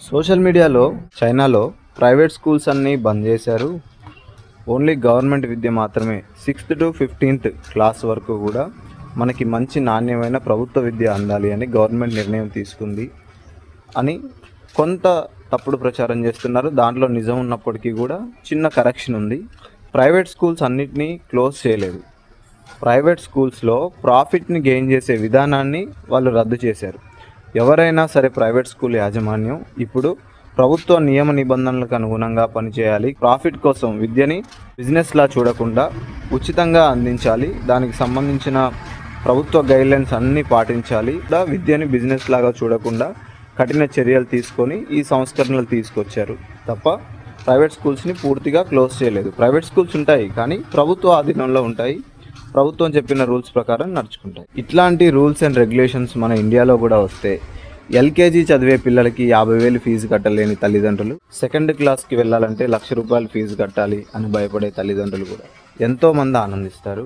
Social మీడియాలో చైనాలో private schools అన్నీ బంద్ చేశారు. ఓన్లీ గవర్నమెంట్ విద్య మాత్రమే 6th to 15th క్లాస్ వరకు కూడా మనకి మంచి నాణ్యమైన ప్రభుత్వ విద్య అందాలి అని గవర్నమెంట్ నిర్ణయం తీసుకుంది అని కొంత తప్పుడు ప్రచారం చేస్తున్నారు. దాంట్లో నిజం ఉన్నప్పటికీ కూడా చిన్న కరెక్షన్ ఉంది. ప్రైవేట్ స్కూల్స్ అన్నిటినీ క్లోజ్ చేయలేదు. ప్రైవేట్ స్కూల్స్లో ప్రాఫిట్ని గెయిన్ చేసే విధానాన్ని వాళ్ళు రద్దు చేశారు. ఎవరైనా సరే ప్రైవేట్ స్కూల్ యాజమాన్యం ఇప్పుడు ప్రభుత్వ నియమ నిబంధనలకు అనుగుణంగా పనిచేయాలి. ప్రాఫిట్ కోసం విద్యని బిజినెస్లా చూడకుండా ఉచితంగా అందించాలి. దానికి సంబంధించిన ప్రభుత్వ గైడ్లైన్స్ అన్నీ పాటించాలి. విద్యని బిజినెస్ లాగా చూడకుండా కఠిన చర్యలు తీసుకొని ఈ సంస్కరణలు తీసుకొచ్చారు తప్ప ప్రైవేట్ స్కూల్స్ని పూర్తిగా క్లోజ్ చేయలేదు. ప్రైవేట్ స్కూల్స్ ఉంటాయి కానీ ప్రభుత్వ ఆధీనంలో ఉంటాయి. ప్రభుత్వం చెప్పిన రూల్స్ ప్రకారం నడుచుకుంటాయి. ఇట్లాంటి రూల్స్ అండ్ రెగ్యులేషన్స్ మన ఇండియాలో కూడా వస్తే ఎల్కేజీ చదివే పిల్లలకి 50,000 ఫీజు కట్టలేని తల్లిదండ్రులు, 2nd క్లాస్కి వెళ్ళాలంటే ₹1,00,000 ఫీజు కట్టాలి అని భయపడే తల్లిదండ్రులు కూడా ఎంతోమంది ఆనందిస్తారు.